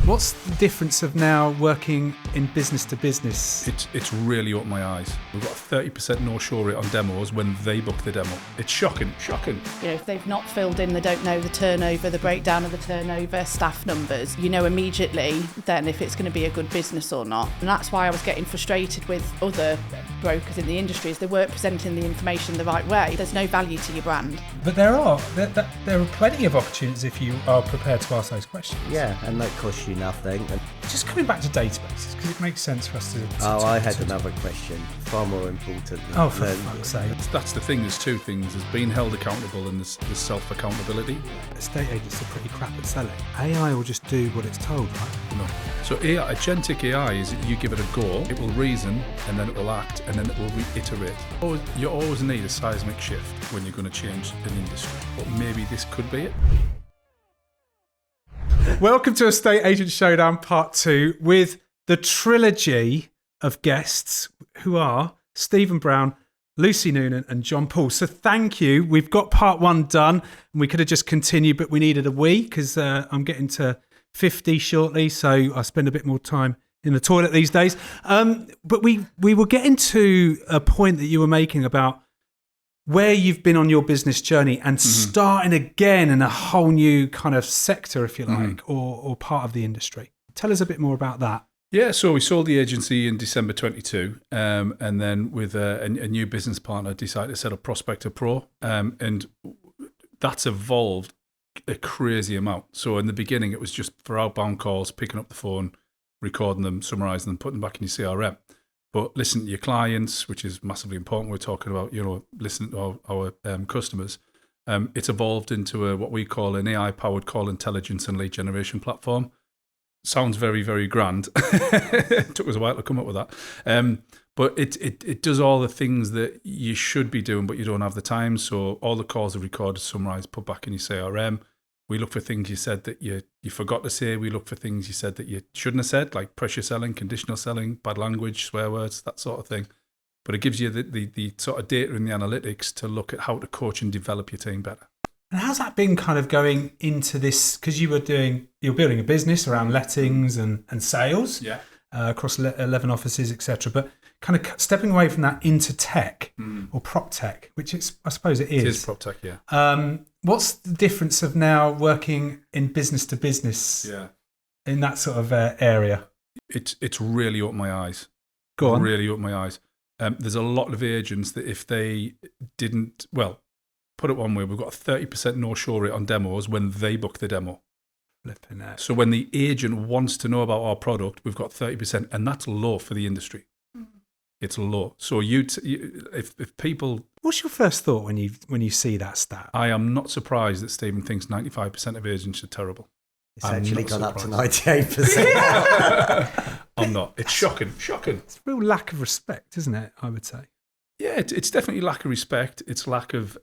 What's the difference of now working in business to business? It's really opened my eyes. We've got a 30% no-show rate on demos when they book the demo. It's shocking. You know, if they've not filled in, they don't know the turnover, the breakdown of the turnover, staff numbers, you know immediately then if it's going to be a good business or not. And that's why I was getting frustrated with other brokers in the industry, is they weren't presenting the information the right way. There's no value to your brand. But there are plenty of opportunities if you are prepared to ask those questions. Yeah, and that costs you nothing. And just coming back to databases, because it makes sense for us to... I had another question, far more important. Oh, for fuck's sake. That's the thing, there's two things. There's being held accountable and there's self-accountability. Estate agents are pretty crap at selling. AI will just do what it's told, right? No. So AI, agentic AI is that you give it a go, it will reason, and then it will act, and then it will reiterate. You always need a seismic shift when you're going to change an industry. But maybe this could be it. Welcome to Estate Agent Showdown Part 2 with the trilogy of guests who are Stephen Brown, Lucy Noonan and John Paul. So thank you. We've got Part 1 done and we could have just continued, but we needed a wee because I'm getting to 50 shortly, so I spend a bit more time in the toilet these days. But we were getting to a point that you were making about where you've been on your business journey and starting again in a whole new kind of sector, if you like, or part of the industry. Tell us a bit more about that. Yeah, so we sold the agency in December 22, and then with a new business partner decided to set up Prospector Pro, and that's evolved a crazy amount. So in the beginning, it was just for outbound calls, picking up the phone, recording them, summarising them, putting them back in your CRM. But listening to your clients, which is massively important. We're talking about, listening to our customers. It's evolved into what we call an AI-powered call intelligence and lead generation platform. Sounds very, very grand. It took us a while to come up with that. But it does all the things that you should be doing, but you don't have the time. So all the calls are recorded, summarised, put back in your CRM. We look for things you said that you forgot to say. We look for things you said that you shouldn't have said, like pressure selling, conditional selling, bad language, swear words, that sort of thing. But it gives you the sort of data and the analytics to look at how to coach and develop your team better. And how's that been kind of going into this? Because you're building a business around lettings and sales across 11 offices, etc. But kind of stepping away from that into tech or prop tech, which I suppose it is. It is prop tech, yeah. What's the difference of now working in business to business in that sort of area? It's really opened my eyes. Go on. Really opened my eyes. There's a lot of agents that if they didn't, well, put it one way, we've got a 30% no-show rate on demos when they book the demo. Flipping out. So when the agent wants to know about our product, we've got 30%, and that's low for the industry. It's low. So if people... What's your first thought when you see that stat? I am not surprised that Stephen thinks 95% of agents are terrible. It's actually gone up to 98%. I'm not. It's shocking. It's a real lack of respect, isn't it, I would say? Yeah, it's definitely lack of respect. It's lack of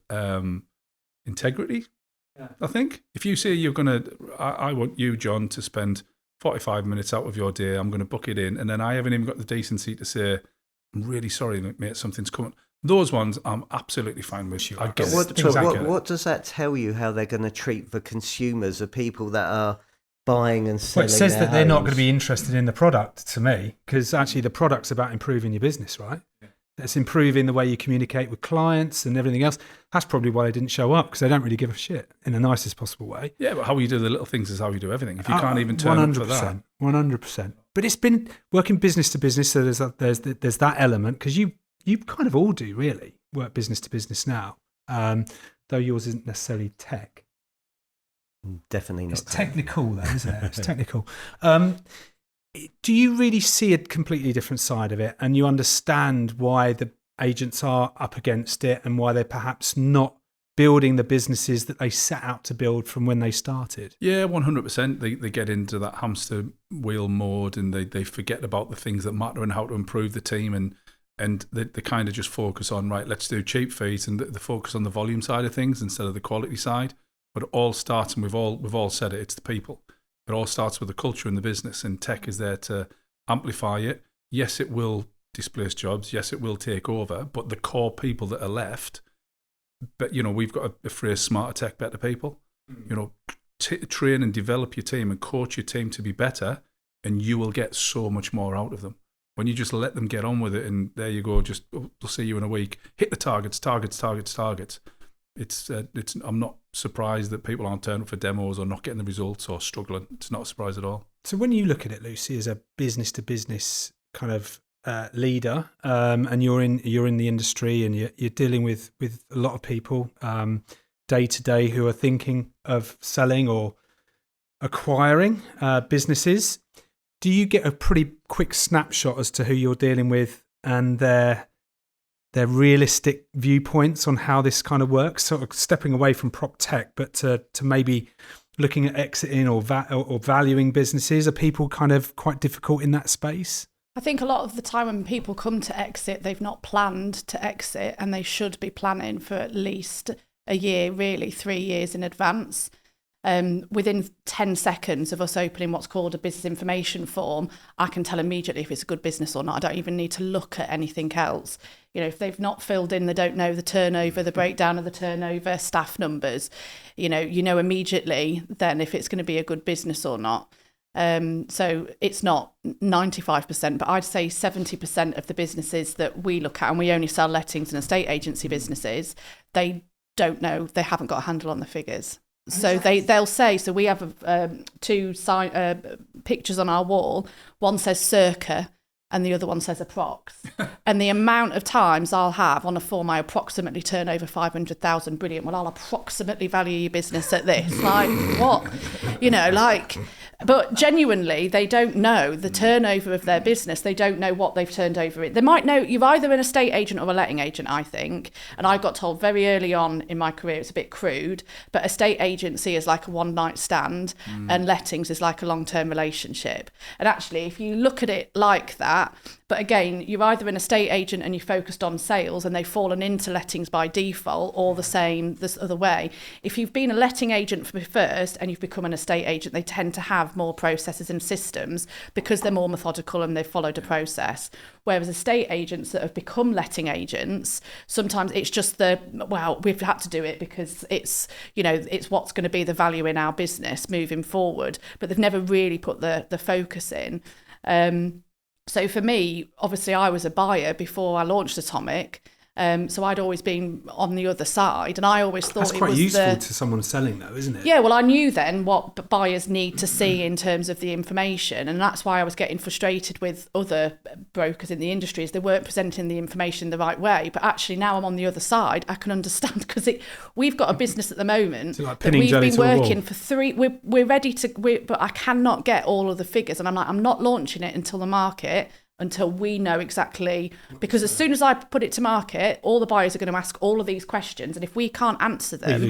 integrity, I think. If you say you're going to... I want you, John, to spend 45 minutes out of your day, I'm going to book it in, and then I haven't even got the decency to say, I'm really sorry, mate, something's coming. Those ones I'm absolutely fine with. I get it. What does that tell you how they're going to treat the consumers, the people that are buying and selling? Well, it says that they're homes? not going to be interested in the product to me, because actually the product's about improving your business, right? Yeah. It's improving the way you communicate with clients and everything else. That's probably why they didn't show up, because they don't really give a shit in the nicest possible way. Yeah, but how you do the little things is how you do everything. If you can't even turn up for that. 100%. But it's been working business to business, so there's that element, because you kind of all do really work business to business now, though yours isn't necessarily tech. Definitely not. It's technical though, isn't it? It's technical. Do you really see a completely different side of it, and you understand why the agents are up against it and why they're perhaps not building the businesses that they set out to build from when they started? Yeah, 100%. They get into that hamster wheel mode and they forget about the things that matter and how to improve the team, and they kind of just focus on, right, let's do cheap fees, and they focus on the volume side of things instead of the quality side. But it all starts, and we've all said it, it's the people. It all starts with the culture in the business, and tech is there to amplify it. Yes, it will displace jobs. Yes, it will take over. But the core people that are left, but we've got a phrase: smarter tech, better people. train and develop your team and coach your team to be better, and you will get so much more out of them. When you just let them get on with it, and there you go, just we'll see you in a week. Hit the targets. I'm not surprised that people aren't turning up for demos or not getting the results or struggling. It's not a surprise at all. So when you look at it, Lucy, as a business to business kind of leader, and you're in the industry, and you're dealing with a lot of people day to day who are thinking of selling or acquiring businesses, do you get a pretty quick snapshot as to who you're dealing with and their realistic viewpoints on how this kind of works? Sort of stepping away from prop tech, but to maybe looking at exiting or valuing businesses. Are people kind of quite difficult in that space? I think a lot of the time when people come to exit, they've not planned to exit, and they should be planning for at least a year, really 3 years in advance. Within 10 seconds of us opening what's called a business information form, I can tell immediately if it's a good business or not. I don't even need to look at anything else. You know, if they've not filled in, they don't know the turnover, the breakdown of the turnover, staff numbers, you know immediately then if it's going to be a good business or not. So it's not 95%, but I'd say 70% of the businesses that we look at, and we only sell lettings and estate agency businesses, they don't know, they haven't got a handle on the figures. So they'll say, so we have two pictures on our wall. One says circa and the other one says approx. And the amount of times I'll have on a form, I approximately turn over 500,000. Brilliant. Well, I'll approximately value your business at this. Like, what? You know, like, but genuinely, they don't know the turnover of their business. They don't know what they've turned over. They might know you're either an estate agent or a letting agent, I think. And I got told very early on in my career, it's a bit crude, but estate agency is like a one night stand and lettings is like a long-term relationship. And actually, if you look at it like that, but again, you're either an estate agent and you're focused on sales and they've fallen into lettings by default, or the same this other way. If you've been a letting agent first and you've become an estate agent, they tend to have more processes and systems because they're more methodical and they've followed a process. Whereas estate agents that have become letting agents, sometimes it's just we've had to do it because it's what's going to be the value in our business moving forward, but they've never really put the focus in. So for me, obviously, I was a buyer before I launched Atomic. So I'd always been on the other side, and I always thought that's quite useful to someone selling, though, isn't it? Yeah, well, I knew then what buyers need to see in terms of the information, and that's why I was getting frustrated with other brokers in the industry, is they weren't presenting the information the right way. But actually, now I'm on the other side, I can understand, because we've got a business at the moment like that we've been working for 3. We're ready to, but I cannot get all of the figures, and I'm like, I'm not launching it until we know exactly, because as soon as I put it to market, all the buyers are going to ask all of these questions, and if we can't answer them,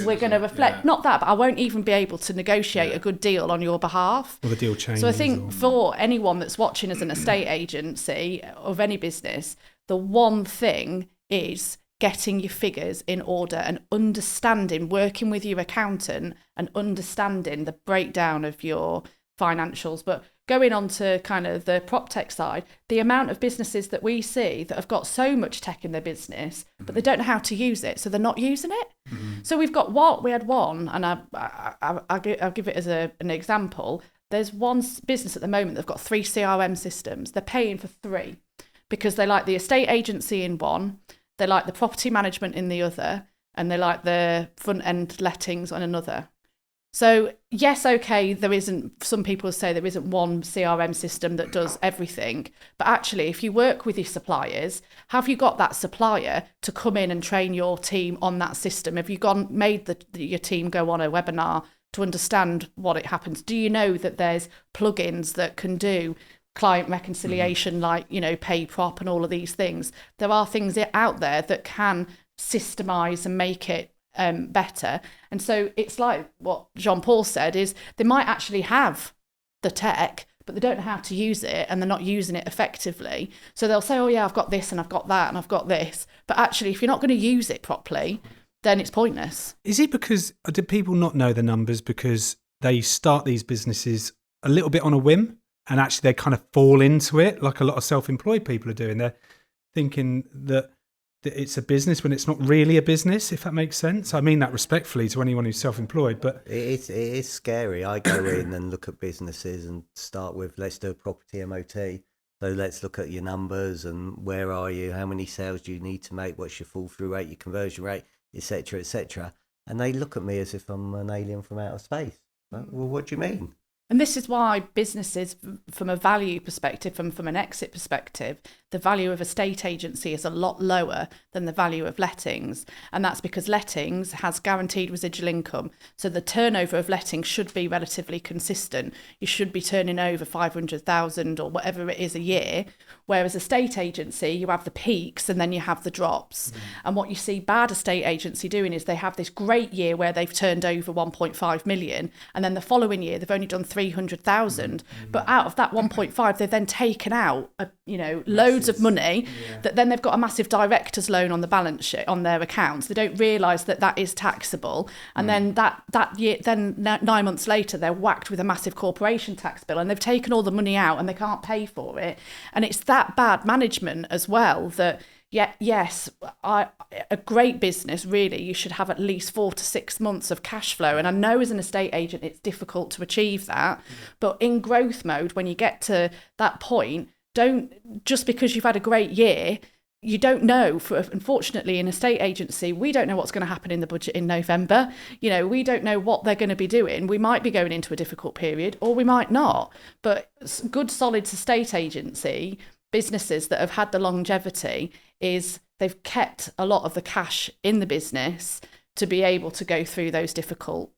we're going to reflect. Yeah. Not that, but I won't even be able to negotiate a good deal on your behalf. Or the deal changes. So I think for anyone that's watching as an estate agency of any business, the one thing is getting your figures in order and understanding, working with your accountant and understanding the breakdown of your financials. But going on to kind of the prop tech side, the amount of businesses that we see that have got so much tech in their business, but they don't know how to use it, so they're not using it. So we had one, and I'll give it as an example. There's one business at the moment that've got 3 CRM systems. They're paying for 3 because they like the estate agency in one, they like the property management in the other, and they like the front end lettings on another. So yes, okay, some people say there isn't one CRM system that does everything, but actually if you work with your suppliers, have you got that supplier to come in and train your team on that system? Have you made your team go on a webinar to understand what it happens? Do you know that there's plugins that can do client reconciliation, like, pay prop and all of these things? There are things out there that can systemize and make it better. And so it's like what Jean-Paul said, is they might actually have the tech, but they don't know how to use it, and they're not using it effectively. So they'll say, oh yeah, I've got this and I've got that and I've got this, but actually if you're not going to use it properly, then it's pointless. Is it because, did people not know the numbers because they start these businesses a little bit on a whim, and actually they kind of fall into it like a lot of self-employed people are doing? They're thinking that that it's a business when it's not really a business, if that makes sense. I mean that respectfully to anyone who's self-employed, but it is scary. I go in and look at businesses and start with, let's do a property MOT. So let's look at your numbers and where are you, how many sales do you need to make, what's your fall through rate, your conversion rate, etc., etc. And they look at me as if I'm an alien from outer space. Well, what do you mean? And this is why businesses, from a value perspective, from an exit perspective, the value of a estate agency is a lot lower than the value of lettings. And that's because lettings has guaranteed residual income. So the turnover of lettings should be relatively consistent. You should be turning over 500,000 or whatever it is a year. Whereas estate agency, you have the peaks and then you have the drops. And what you see bad estate agency doing is they have this great year where they've turned over 1.5 million. And then the following year, they've only done 300,000. But out of that 1.5, they've then taken out, loads of money that then they've got a massive director's loan on the balance sheet, on their accounts. They don't realise that that is taxable. And then that year, then 9 months later, they're whacked with a massive corporation tax bill and they've taken all the money out and they can't pay for it. And it's that bad management as well that, a great business, really, you should have at least 4 to 6 months of cash flow. And I know as an estate agent, it's difficult to achieve that. But in growth mode, when you get to that point, don't, just because you've had a great year, you don't know. Unfortunately, in estate agency, we don't know what's going to happen in the budget in November. We don't know what they're going to be doing. We might be going into a difficult period or we might not. But good, solid estate agency businesses that have had the longevity is they've kept a lot of the cash in the business to be able to go through those difficult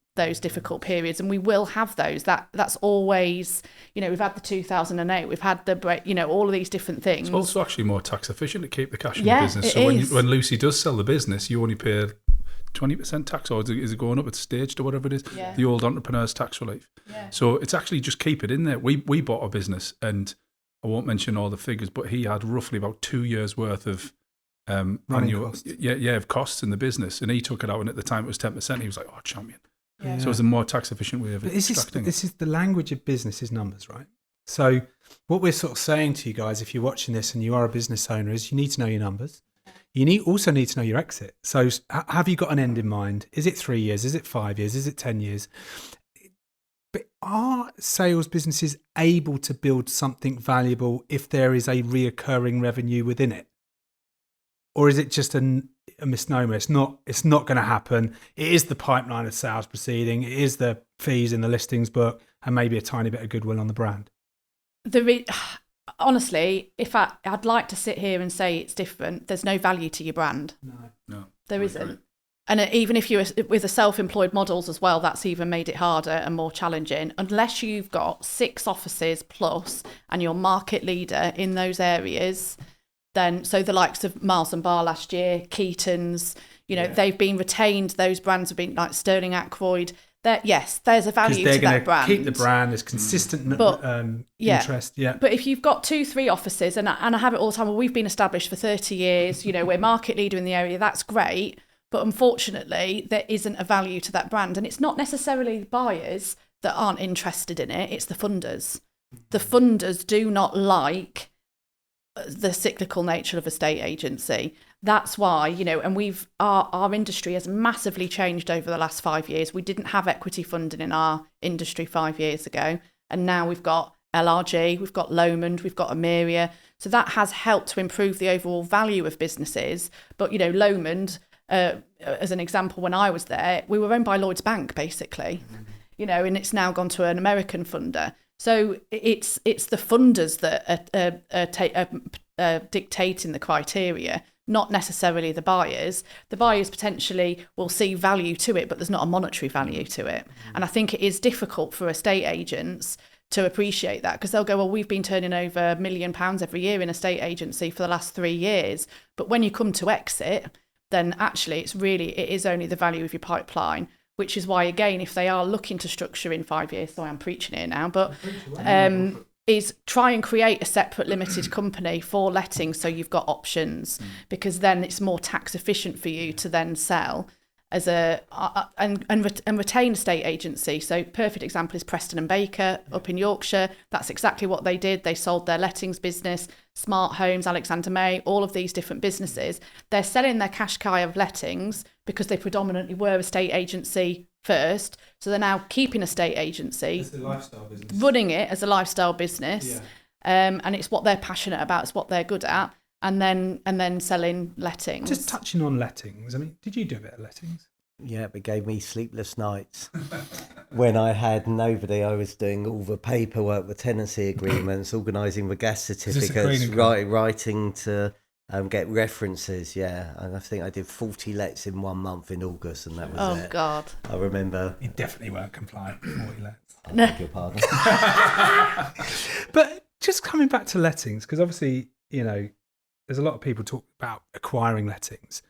periods, and we will have those. That's always, we've had the 2008, we've had the break, all of these different things. It's also actually more tax efficient to keep the cash in the business. So when Lucy does sell the business, you only pay 20% tax, or is it going up? It's staged or whatever it is. Yeah. The old entrepreneur's tax relief. Yeah. So it's actually just keep it in there. We bought a business, and I won't mention all the figures, but he had roughly about 2 years worth of annual costs. of costs in the business, and he took it out, and at the time it was 10%. He was like, "Oh, champion!" Yeah. So it's a more tax efficient way of this extracting. This is the language of business is numbers, right? So what we're sort of saying to you guys, if you're watching this and you are a business owner, is you need to know your numbers. You also need to know your exit. So have you got an end in mind? Is it 3 years? Is it 5 years? Is it 10 years? But are sales businesses able to build something valuable if there is a reoccurring revenue within it? Or is it just a misnomer? It's not going to happen. It is the pipeline of sales proceeding. It is the fees in the listings book and maybe a tiny bit of goodwill on the brand. Honestly, if I'd like to sit here and say it's different, there's no value to your brand. No, there isn't. And even if you're with the self-employed models as well, that's even made it harder and more challenging. Unless you've got 6 offices plus and you're market leader in those areas, then so the likes of Miles and Bar last year, Keaton's, they've been retained. Those brands have been like Sterling Ackroyd. Yes, there's a value to that brand. Keep the brand. There's consistent interest. Yeah. But if you've got 2-3 offices, and I have it all the time, well, we've been established for 30 years, we're market leader in the area, that's great. But unfortunately, there isn't a value to that brand. And it's not necessarily buyers that aren't interested in it, it's the funders. The funders do not like the cyclical nature of a estate agency. That's why, and our industry has massively changed over the last 5 years. We didn't have equity funding in our industry 5 years ago. And now we've got LRG, we've got Lomond, we've got Ameria. So that has helped to improve the overall value of businesses. But, Lomond, as an example, when I was there, we were owned by Lloyds Bank, basically, and it's now gone to an American funder. So it's the funders that are dictating the criteria, not necessarily the buyers. The buyers potentially will see value to it, but there's not a monetary value to it. And I think it is difficult for estate agents to appreciate that, because they'll go, well, we've been turning over £1 million every year in estate agency for the last 3 years. But when you come to exit, then actually it is only the value of your pipeline, which is why, again, if they are looking to structure in 5 years, so I'm preaching here now, but is try and create a separate limited company for letting, so you've got options, because then it's more tax efficient for you to then sell. as and retain a state agency. So perfect example is Preston and Baker up in Yorkshire. That's exactly what they did. They sold their lettings business, Smart Homes, Alexander May, all of these different businesses. They're selling their Qashqai of lettings because they predominantly were a state agency first. So they're now keeping a state agency, It's a lifestyle business. running it as a lifestyle business. And it's what they're passionate about, it's what they're good at, and then selling lettings. Just touching on lettings, I mean, did you do a bit of lettings? Yeah, it gave me sleepless nights. When I had nobody, I was doing all the paperwork, the tenancy agreements, organising the gas certificates, writing to get references. Yeah, and I think I did 40 lets in 1 month in August, and that was it. Oh, God. I remember. You definitely weren't compliant with 40 lets. I beg your pardon. But just coming back to lettings, because obviously, there's a lot of people talk about acquiring lettings.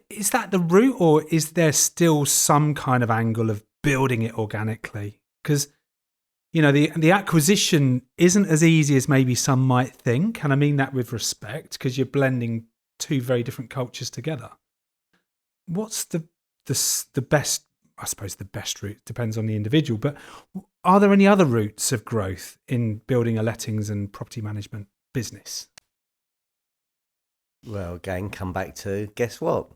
Is that the route, or is there still some kind of angle of building it organically? Because, the acquisition isn't as easy as maybe some might think. And I mean that with respect, because you're blending two very different cultures together. What's the best, I suppose the best route depends on the individual, but are there any other routes of growth in building a lettings and property management business? Well, again, come back to, guess what?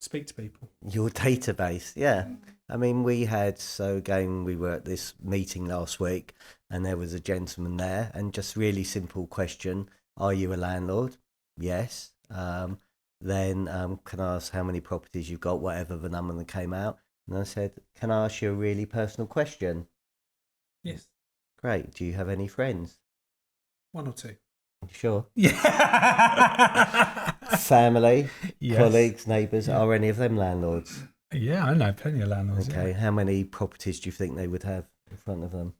Speak to people. Your database, yeah. I mean, we were at this meeting last week, and there was a gentleman there, and just really simple question, are you a landlord? Yes. Then can I ask how many properties you've got, whatever the number that came out? And I said, can I ask you a really personal question? Yes. Great. Do you have any friends? One or two. Sure. Yeah. Family, Yes. colleagues, neighbours, are any of them landlords? Yeah, I know plenty of landlords. Okay. How many properties do you think they would have in front of them?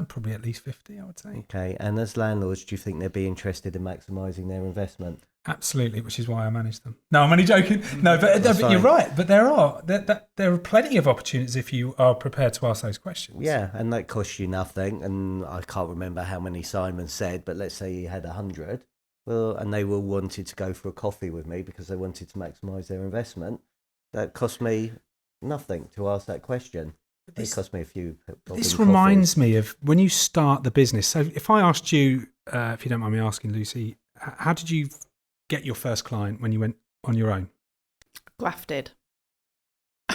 Probably at least 50, I would say. Okay. And as landlords, do you think they'd be interested in maximising their investment? Absolutely, which is why I manage them. No, I'm only joking. No, but you're right. But there are plenty of opportunities if you are prepared to ask those questions. Yeah, and that costs you nothing. And I can't remember how many Simon said, but let's say you had 100. Well, and they all wanted to go for a coffee with me because they wanted to maximise their investment. That cost me nothing to ask that question. It cost me a few. This reminds me of when you start the business. So if I asked you, if you don't mind me asking, Lucy, how did you get your first client when you went on your own? Grafted.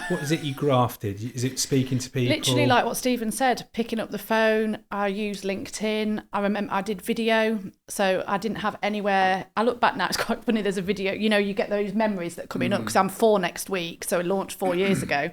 What is it you grafted? Is it speaking to people? Literally like what Stephen said, picking up the phone. I used LinkedIn. I remember I did video, so I didn't have anywhere. I look back now, it's quite funny. There's a video, you get those memories that come in up because I'm 4 next week, so it launched 4 years ago.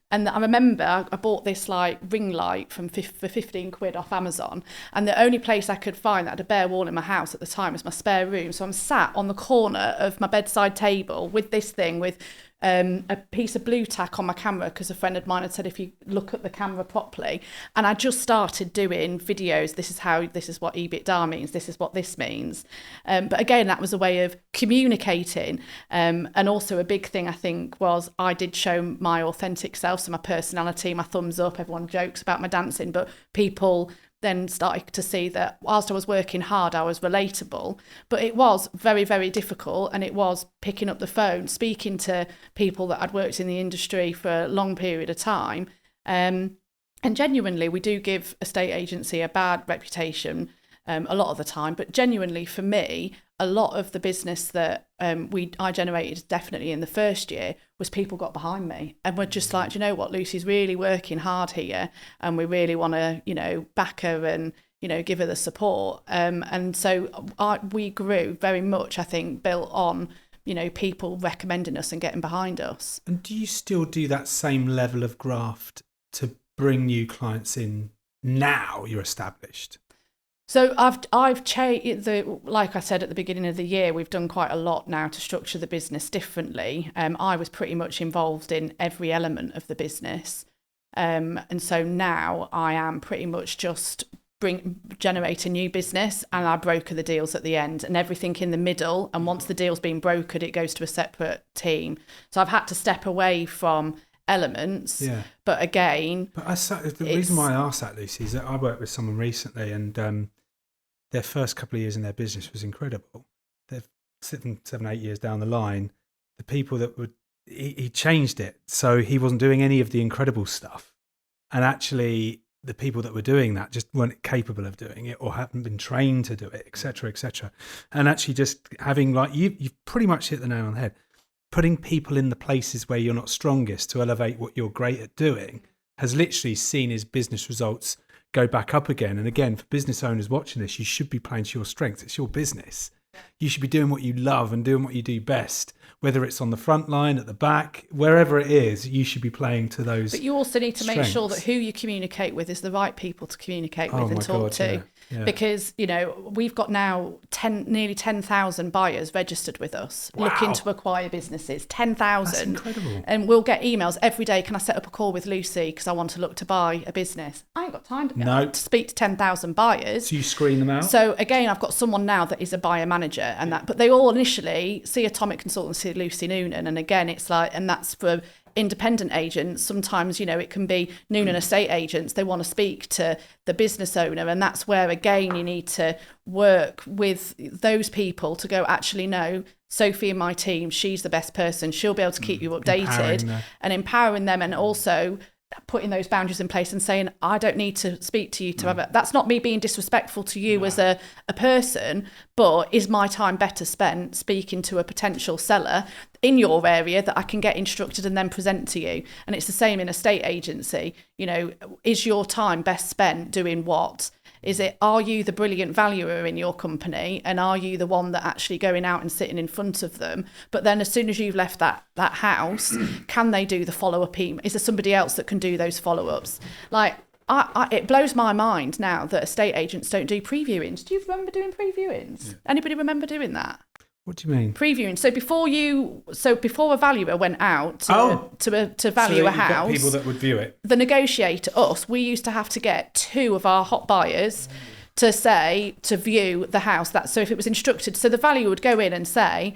And I remember I bought this ring light for 15 quid off Amazon. And the only place I could find that had a bare wall in my house at the time was my spare room. So I'm sat on the corner of my bedside table with this thing with a piece of blue tack on my camera because a friend of mine had said if you look at the camera properly. And I just started doing videos. This is what EBITDA means. This is what this means. But again, that was a way of communicating. And also a big thing I think was I did show my authentic self, so my personality, my thumbs up. Everyone jokes about my dancing, but people then started to see that whilst I was working hard, I was relatable. But it was very, very difficult, and it was picking up the phone, speaking to people that I'd worked in the industry for a long period of time. And genuinely, we do give a estate agency a bad reputation a lot of the time, but genuinely for me, a lot of the business that I generated definitely in the first year was people got behind me and were just like, do you know what, Lucy's really working hard here and we really want to, back her and, give her the support. And so we grew very much, I think, built on, people recommending us and getting behind us. And do you still do that same level of graft to bring new clients in now you're established? So I've changed like I said at the beginning of the year, we've done quite a lot now to structure the business differently. I was pretty much involved in every element of the business. And so now I am pretty much just generate a new business and I broker the deals at the end and everything in the middle. And once the deal's been brokered, it goes to a separate team. So I've had to step away from elements. Yeah. But again... the reason why I asked that, Lucy, is that I worked with someone recently and their first couple of years in their business was incredible. They're 7, 8 years down the line, the people that were he changed it. So he wasn't doing any of the incredible stuff. And actually, the people that were doing that just weren't capable of doing it or hadn't been trained to do it, et cetera, et cetera. And actually just having, like, you've pretty much hit the nail on the head. Putting people in the places where you're not strongest to elevate what you're great at doing has literally seen his business results go back up again. And again, for business owners watching this, you should be playing to your strengths. It's your business. You should be doing what you love and doing what you do best, whether it's on the front line, at the back, wherever it is, you should be playing to those. But you also need to make sure that strengths. who you communicate with is the right people to communicate with Oh and my talk God, to. yeah, yeah. Because, you know, we've got now nearly 10,000 buyers registered with us looking Wow. to acquire businesses. That's 10,000. incredible. And we'll get emails every day. Can I set up a call with Lucy because I want to look to buy a business? I ain't got time No. to speak to 10,000 buyers. So you screen them out? So again, I've got someone now that is a buyer manager, and that, but they all initially see Atomic Consultancy, Lucy Noonan, and again, it's like, and that's for independent agents. Sometimes, you know, it can be Noonan estate agents. They want to speak to the business owner, and that's where again you need to work with those people to go, actually, no, Sophie and my team, she's the best person. She'll be able to keep you updated and empowering them, and also putting those boundaries in place and saying, I don't need to speak to you to have that's not me being disrespectful to you as a person, but is my time better spent speaking to a potential seller in your area that I can get instructed and then present to you? And it's the same in a estate agency. You know, is your time best spent doing what? Is it, are you the brilliant valuer in your company, and are you the one that actually going out and sitting in front of them? But then as soon as you've left that house, can they do the follow-up email? Is there somebody else that can do those follow-ups? Like, it blows my mind now that estate agents don't do previewings. Do you remember doing previewings? Yeah. Anybody remember doing that? What do you mean? Previewing. So before a valuer went out to value a house, got people that would view it. the negotiator, us, we used to have to get 2 of our hot buyers to view the house. So if it was instructed, so the valuer would go in and say,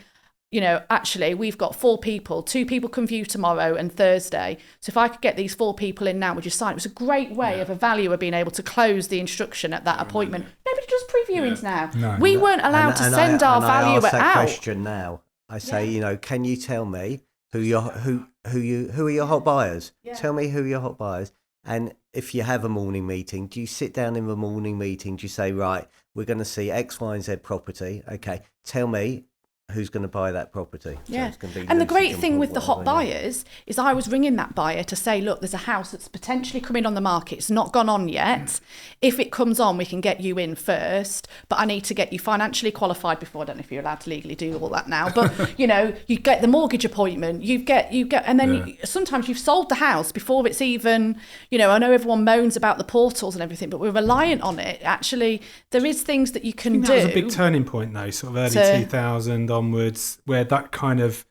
you know, actually, we've got 4 people. 2 people can view tomorrow and Thursday. So if I could get these 4 people in now, would you sign? It was a great way of a valuer being able to close the instruction at that appointment. Nobody does previewings now. No. We weren't allowed to send our valuer I ask that out. question now. I say, you know, can you tell me who are your hot buyers? Yeah. Tell me who are your hot buyers. And if you have a morning meeting, do you sit down in the morning meeting? Do you say, right, we're going to see X, Y, and Z property. Okay, tell me who's going to buy that property. So Yeah. it's gonna be And the Lucy, great John thing Paul, with the hot whatever, yeah. buyers is I was ringing that buyer to say, look, there's a house that's potentially coming on the market. It's not gone on yet. If it comes on, we can get you in first, but I need to get you financially qualified before. I don't know if you're allowed to legally do all that now, but you know, you get the mortgage appointment, you get, and then sometimes you've sold the house before it's even, you know, I know everyone moans about the portals and everything, but we're reliant on it. Actually, there is things that you can do. That was a big turning point, though, sort of early 2000 onwards, where that kind of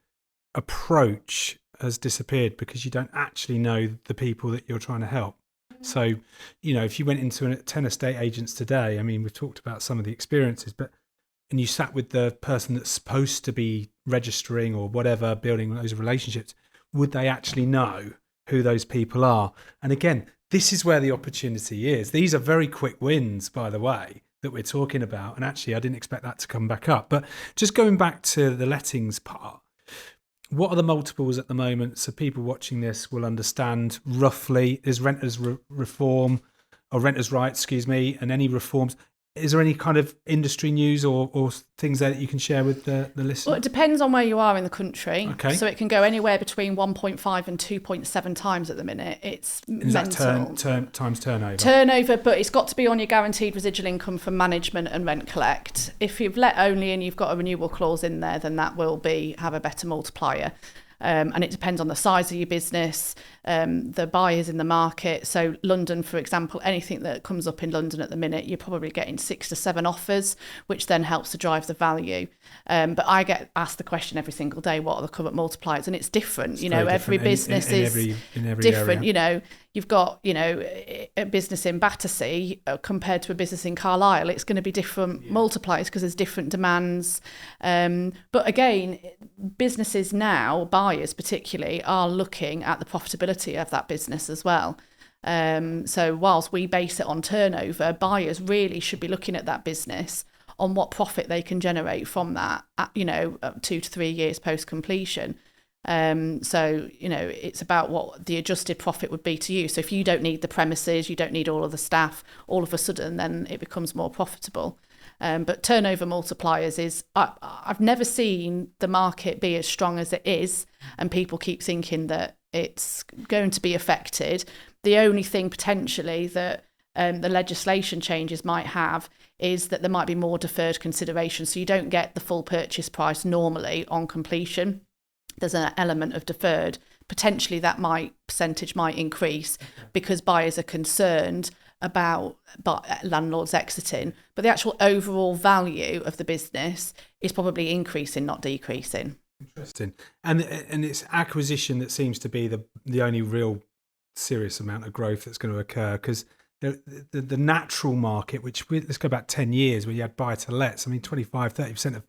approach has disappeared because you don't actually know the people that you're trying to help. So, you know, if you went into 10 estate agents today, I mean, we've talked about some of the experiences, and you sat with the person that's supposed to be registering or whatever, building those relationships, would they actually know who those people are? And again, this is where the opportunity is. These are very quick wins, by the way, that we're talking about. And actually, I didn't expect that to come back up. But just going back to the lettings part, what are the multiples at the moment? So people watching this will understand roughly. Is renters reform or renters' rights, and any reforms. Is there any kind of industry news or things there that you can share with the listeners? Well, it depends on where you are in the country. Okay. So it can go anywhere between 1.5 and 2.7 times at the minute. It's Is mental. that times turnover? Turnover, but it's got to be on your guaranteed residual income from management and rent collect. If you've let only and you've got a renewal clause in there, then that will have a better multiplier. And it depends on the size of your business, the buyers in the market. So London, for example, anything that comes up in London at the minute, you're probably getting 6 to 7 offers, which then helps to drive the value. But I get asked the question every single day, what are the current multipliers? And it's different. It's you know, every different business in is every different. area. You know, you've got, you know, a business in Battersea compared to a business in Carlisle. It's going to be different multipliers because there's different demands. But again, businesses now, buyers particularly, are looking at the profitability of that business as well. So whilst we base it on turnover, buyers really should be looking at that business on what profit they can generate from that, 2 to 3 years post completion. So, it's about what the adjusted profit would be to you. So if you don't need the premises, you don't need all of the staff, all of a sudden, then it becomes more profitable. But turnover multipliers is, I've never seen the market be as strong as it is, and people keep thinking that it's going to be affected. The only thing potentially that the legislation changes might have is that there might be more deferred consideration. So you don't get the full purchase price normally on completion. There's an element of deferred. Potentially that percentage might increase because buyers are concerned about landlords exiting, but the actual overall value of the business is probably increasing, not decreasing. Interesting. And it's acquisition that seems to be the only real serious amount of growth that's going to occur, because the natural market, let's go back 10 years where you had buy-to-lets. I mean, 25-30% of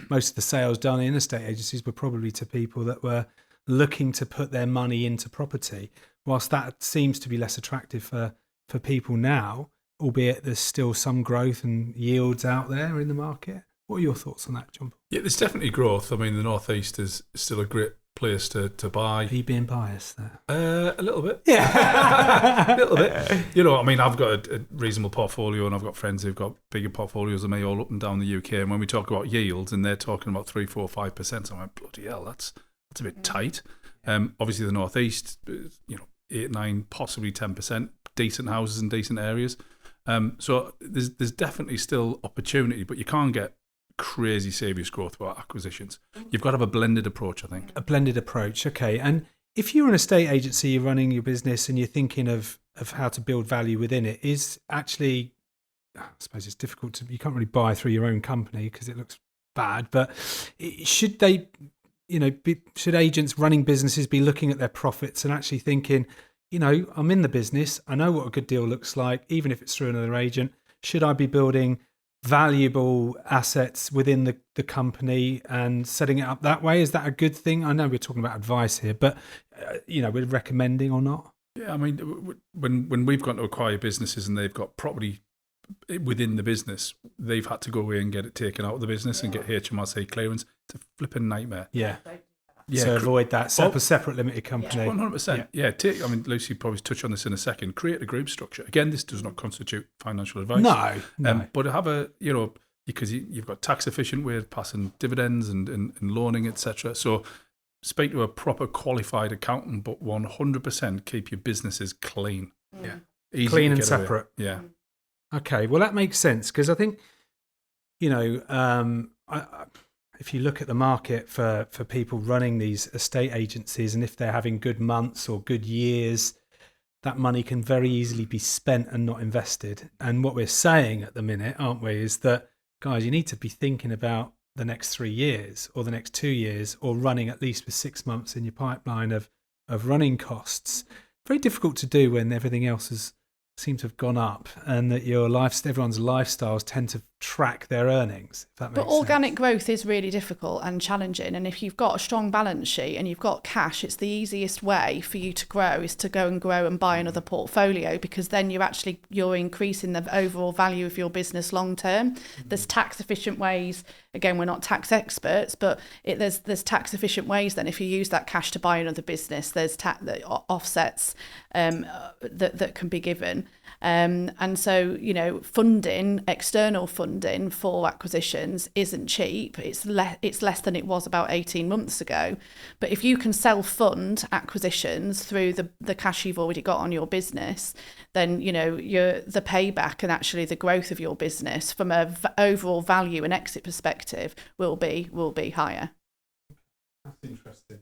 most of the sales done in estate agencies were probably to people that were looking to put their money into property, whilst that seems to be less attractive for people now, albeit there's still some growth and yields out there in the market. What are your thoughts on that, John? Yeah, there's definitely growth. I mean, the North East is still a great place to buy. Are you being biased there? A little bit. Yeah. A little bit. I mean, I've got a reasonable portfolio, and I've got friends who've got bigger portfolios than me all up and down the UK. And when we talk about yields, and they're talking about 3, 4, 5%, I'm like, bloody hell, that's a bit tight. Obviously, the North East, 8, 9, possibly 10%, decent houses in decent areas. So there's definitely still opportunity, but you can't get crazy serious growth without acquisitions. You've got to have a blended approach, I think. A blended approach, okay. And if you're an estate agency, you're running your business and you're thinking of how to build value within it, is actually, I suppose it's difficult you can't really buy through your own company because it looks bad, but should should agents running businesses be looking at their profits and actually thinking, I'm in the business, I know what a good deal looks like, even if it's through another agent. Should I be building valuable assets within the company and setting it up that way? Is that a good thing? I know we're talking about advice here, but we're recommending or not? Yeah, I mean, when we've gone to acquire businesses and they've got property within the business, they've had to go away and get it taken out of the business and get HMRC clearance. It's a flipping nightmare. Yeah. So avoid that. Set up a separate limited company. 100%. Yeah. I mean, Lucy probably touch on this in a second. Create a group structure. Again, this does not constitute financial advice. No. But have because you've got tax efficient way of passing dividends and loaning, etc. So speak to a proper qualified accountant, but 100% keep your businesses clean. Yeah. Easy clean to and get away. separate. Yeah. Okay. Well, that makes sense, because I think, if you look at the market for people running these estate agencies, and if they're having good months or good years, that money can very easily be spent and not invested. And what we're saying at the minute, aren't we, is that, guys, you need to be thinking about the next 3 years or the next 2 years, or running at least with 6 months in your pipeline of running costs. Very difficult to do when everything else seems to have gone up, and that everyone's lifestyles tend to track their earnings, if that makes sense. But organic growth is really difficult and challenging, and if you've got a strong balance sheet and you've got cash, it's the easiest way for you to grow is to go and buy another portfolio, because then you're increasing the overall value of your business long term. There's tax efficient ways. Again, we're not tax experts, but there's tax efficient ways. Then, if you use that cash to buy another business, there's tax offsets that can be given. And so, external funding for acquisitions isn't cheap. It's less than it was about 18 months ago. But if you can self-fund acquisitions through the cash you've already got on your business, then the payback and actually the growth of your business from a overall value and exit perspective will be higher. That's interesting.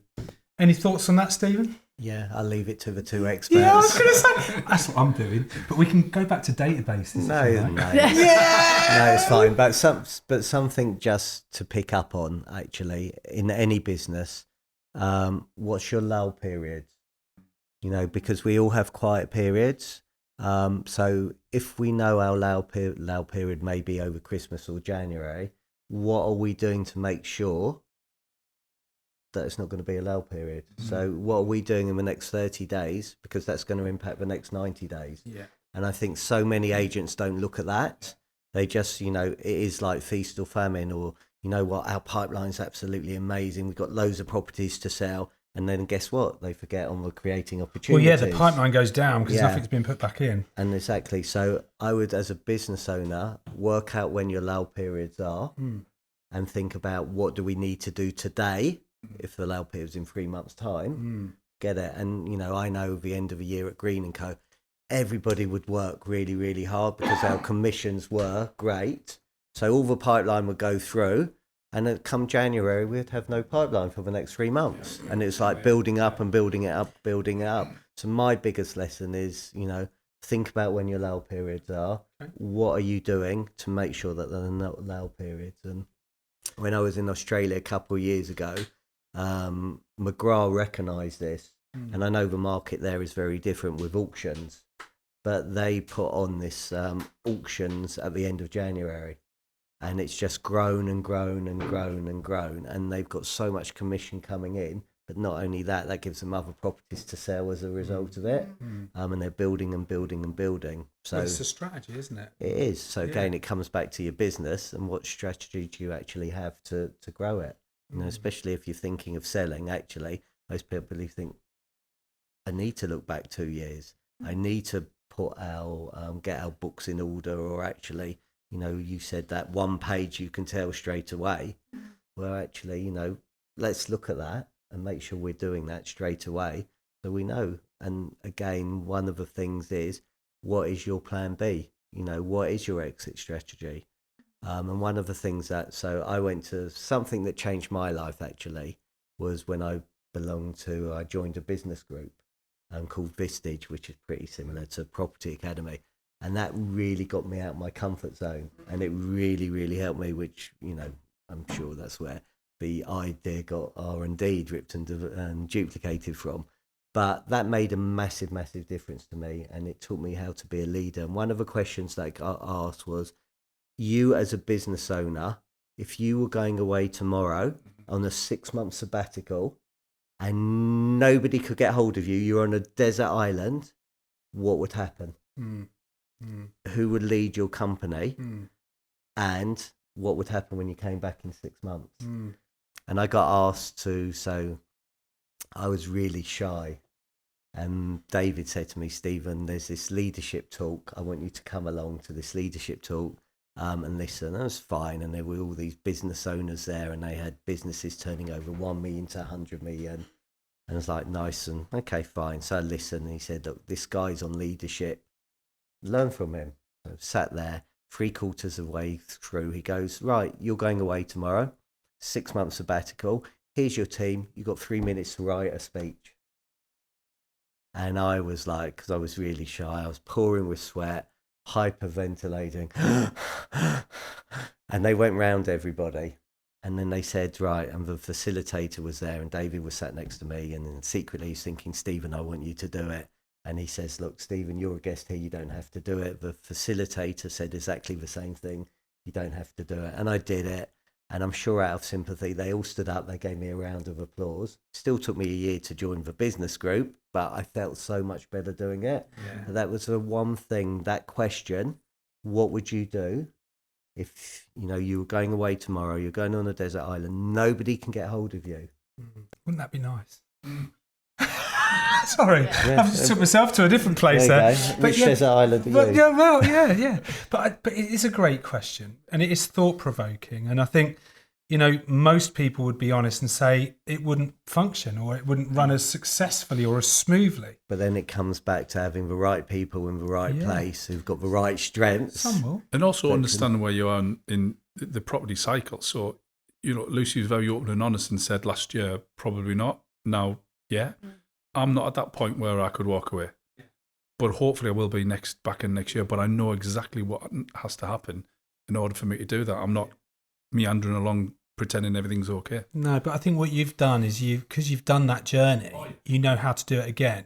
Any thoughts on that, Stephen? Yeah, I'll leave it to the two experts. Yeah, I was going to say, that's what I'm doing. But we can go back to databases. No, Yeah. No, it's fine. But something just to pick up on, actually, in any business, what's your lull period? Because we all have quiet periods. So if we know our lull period may be over Christmas or January, what are we doing to make sure that it's not going to be a lull period? So what are we doing in the next 30 days? Because that's going to impact the next 90 days. Yeah. And I think so many agents don't look at that. They just, it is like feast or famine, or, our pipeline's absolutely amazing. We've got loads of properties to sell. And then guess what? They forget on the creating Well, opportunities. yeah, the pipeline goes down because Yeah. nothing's been put back in. And exactly. So I would, as a business owner, work out when your lull periods are and think about what do we need to do today if the lull period's in 3 months' time. Get it. And, you know, I know the end of the year at Green & Co, everybody would work really, really hard because our commissions were great. So all the pipeline would go through. And then come January, we'd have no pipeline for the next 3 months. And it's like building up and building it up, building it up. So my biggest lesson is, you know, think about when your lull periods are. Okay. What are you doing to make sure that there are no lull periods? And when I was in Australia a couple of years ago, McGrath recognised this. And I know the market there is very different with auctions. But they put on this auctions at the end of January. And it's just grown and grown and grown and grown. And they've got so much commission coming in. But not only that, that gives them other properties to sell as a result of it. And they're building and building and building. So Well, it's a strategy, isn't it? it is. So again, it comes back to your business and what strategy do you actually have to grow it? You know, especially if you're thinking of selling, actually, most people think, I need to look back 2 years. I need to put our, get our books in order, or actually, you know, you said that one page you can tell straight away. Well, actually, you know, let's look at that and make sure we're doing that straight away so we know. And again, one of the things is, what is your plan B? You know, what is your exit strategy? And one of the things that, so I went to something that changed my life actually was when I joined a business group called Vistage, which is pretty similar to Property Academy. And that really got me out of my comfort zone. And it really, really helped me, which, you know, I'm sure that's where the idea got R&D dripped and duplicated from. But that made a massive, massive difference to me. And it taught me how to be a leader. And one of the questions that I got asked was, you as a business owner, if you were going away tomorrow on a 6-month sabbatical and nobody could get hold of you, you're on a desert island, what would happen? Who would lead your company? And what would happen when you came back in 6 months? And I got asked to, so I was really shy. And David said to me, Stephen, there's this leadership talk. I want you to come along to this leadership talk and listen. And it was fine. And there were all these business owners there, and they had businesses turning over 1 million to 100 million. And I was like, nice. And okay, fine. So I listened, and he said, look, this guy's on leadership. Learn from him. So I sat there 3/4 of the way through. He goes, right, you're going away tomorrow, 6 months sabbatical. Here's your team. You've got 3 minutes to write a speech. And I was like, because I was really shy, I was pouring with sweat, hyperventilating. And they went round everybody. And then they said, right, and the facilitator was there, and David was sat next to me, and then secretly he's thinking, Stephen, I want you to do it. And he says, look, Stephen, you're a guest here, you don't have to do it. The facilitator said exactly the same thing. You don't have to do it. And I did it. And I'm sure out of sympathy, they all stood up. They gave me a round of applause. Still took me a year to join the business group, but I felt so much better doing it. Yeah. That was the one thing, that question, what would you do if, you know, you were going away tomorrow, you're going on a desert island, nobody can get hold of you? Wouldn't that be nice? Sorry, yeah. I've just took myself to a different place there. Which desert island are you? Yeah, well, yeah. But it is a great question, and it is thought-provoking. And I think, you know, most people would be honest and say it wouldn't function, or it wouldn't run as successfully or as smoothly. But then it comes back to having the right people in the right place who've got the right strengths. Some will. And also understanding where you are in the property cycle. So, you know, Lucy was very open and honest and said last year, probably not. Now, yeah. I'm not at that point where I could walk away, but hopefully I will be back in next year. But I know exactly what has to happen in order for me to do that. I'm not meandering along pretending everything's okay. No, but I think what you've done is because you've done that journey, you know how to do it again.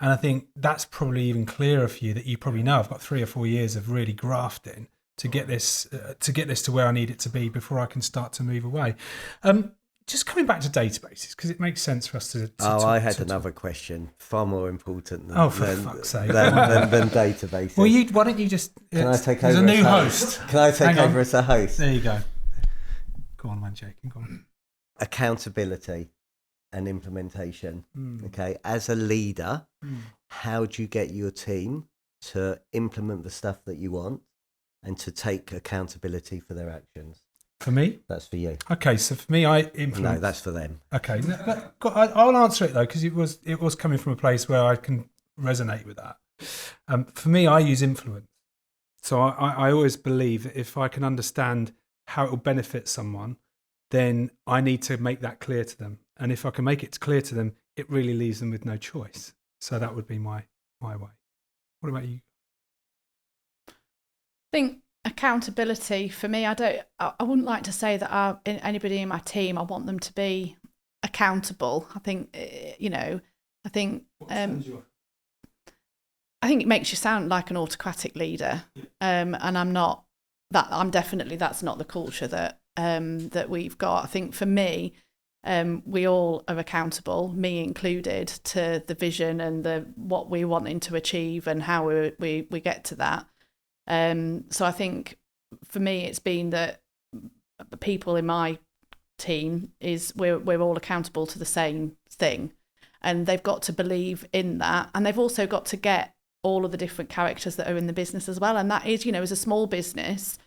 And I think that's probably even clearer for you, that you probably know I've got 3 or 4 years of really grafting to get this to where I need it to be before I can start to move away. Just coming back to databases, because it makes sense for us to I had another question, far more important than fuck's sake. than databases. Well, why don't you just... Can I take over? There's a new host. Can I take over as a host? There you go. Go on, man, Jake. Go on. Accountability. and implementation. Mm. Okay, as a leader, how do you get your team to implement the stuff that you want and to take accountability for their actions? For me? That's for you. Okay, so for me, I influence. No, that's for them. Okay, I'll answer it though, because it was coming from a place where I can resonate with that. For me, I use influence. So I always believe that if I can understand how it will benefit someone, then I need to make that clear to them. And if I can make it clear to them, it really leaves them with no choice. So that would be my way. What about you? I think accountability for me, I wouldn't like to say that anybody in my team, I want them to be accountable. I think I think it makes you sound like an autocratic leader, and I'm not that. That's not the culture that we've got. I think for me, we all are accountable, me included, to the vision and what we're wanting to achieve and how we get to that. So I think for me, it's been that the people in my team we're all accountable to the same thing, and they've got to believe in that, and they've also got to get all of the different characters that are in the business as well. And that is, as a small business,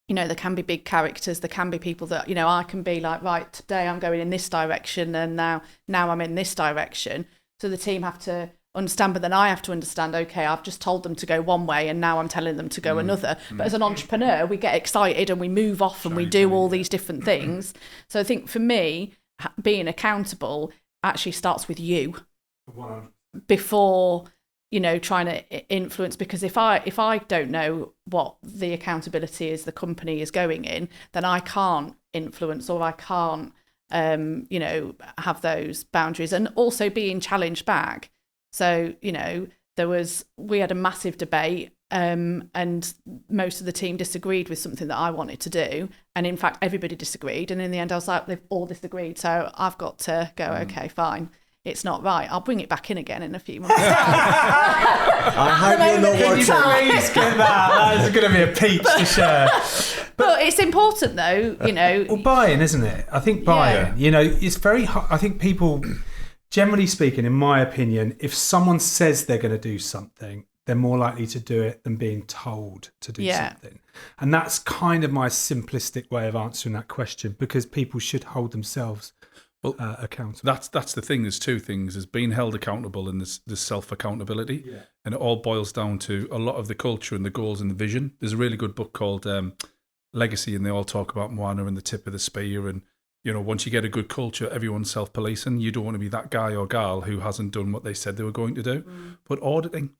there can be big characters, there can be people that, I can be like, right, today I'm going in this direction and now I'm in this direction. So the team have to understand, but then I have to understand, okay, I've just told them to go one way and now I'm telling them to go another. But as an entrepreneur, we get excited and we move off and we do all these different things. So I think for me, being accountable actually starts with you 100%. Before trying to influence, because if I don't know what the accountability is the company is going in, then I can't influence, or I can't have those boundaries, and also being challenged back. So we had a massive debate, and most of the team disagreed with something that I wanted to do, and in fact everybody disagreed, and in the end I was like, they've all disagreed, so I've got to go, okay, fine, it's not right, I'll bring it back in again in a few months. I hope you're not watching. Please get that. That is going to be a peach to share. But it's important though, Well, buy-in, isn't it? I think buy-in. Yeah. It's very hard. I think people, generally speaking, in my opinion, if someone says they're going to do something, they're more likely to do it than being told to do something. And that's kind of my simplistic way of answering that question, because people should hold themselves accountable. That's the thing. There's two things: there's being held accountable and there's self-accountability. Yeah. And it all boils down to a lot of the culture and the goals and the vision. There's a really good book called Legacy, and they all talk about Moana and the tip of the spear. And once you get a good culture, everyone's self-policing. You don't want to be that guy or gal who hasn't done what they said they were going to do. But auditing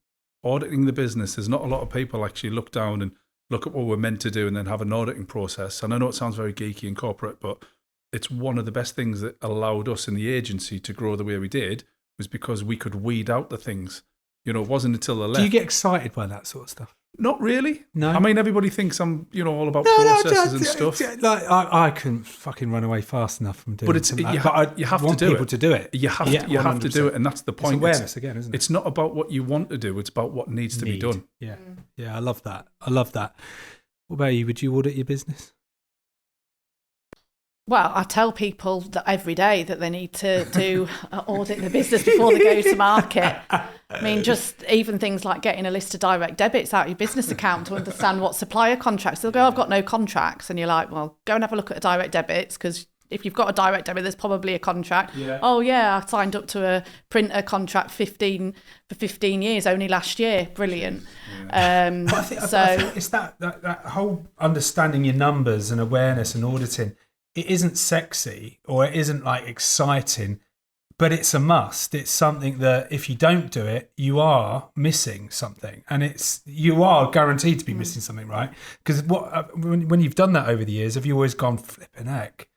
the business, there's not a lot of people actually look down and look at what we're meant to do and then have an auditing process. And I know it sounds very geeky and corporate, but it's one of the best things that allowed us in the agency to grow the way we did, was because we could weed out the things. It wasn't until the left. Do you get excited by that sort of stuff? Not really. No. I mean, everybody thinks I'm, all about processes and stuff. Like I couldn't fucking run away fast enough from doing But it's something you, like that. you have want to do people it. to do it. You have to do it, and that's the point. It's awareness again, isn't it? It's not about what you want to do; it's about what needs to be done. Yeah, I love that. What about you? Would you audit your business? Well, I tell people that every day that they need to do audit the business before they go to market. I mean, just even things like getting a list of direct debits out of your business account to understand what supplier contracts. They'll go, I've got no contracts. And you're like, well, go and have a look at the direct debits, because if you've got a direct debit, there's probably a contract. Yeah. Oh, yeah, I signed up to a printer contract for 15 years only last year. Brilliant. Yeah. I think it's that whole understanding your numbers and awareness and auditing. It isn't sexy or it isn't like exciting, but it's a must. It's something that if you don't do it, you are missing something, and you are guaranteed to be missing something, right? Because when you've done that over the years, have you always gone flipping heck?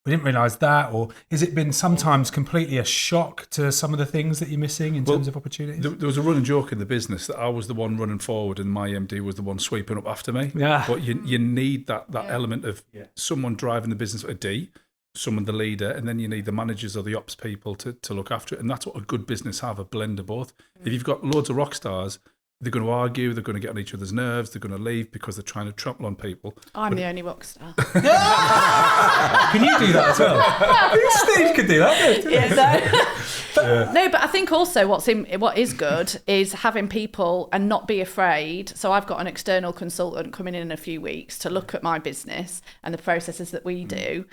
We didn't realise that, or has it been sometimes completely a shock to some of the things that you're missing in terms of opportunities? There was a running joke in the business that I was the one running forward and my MD was the one sweeping up after me. Yeah. But you need that element of someone driving the business at D, someone the leader, and then you need the managers or the ops people to look after it. And that's what a good business have, a blend of both. If you've got loads of rock stars They're going to argue. They're going to get on each other's nerves. They're going to leave because they're trying to trample on people. I'm the only rock star. Can you do that as well? Steve could do that. No, but I think also what is good is having people and not be afraid. So I've got an external consultant coming in a few weeks to look at my business and the processes that we do,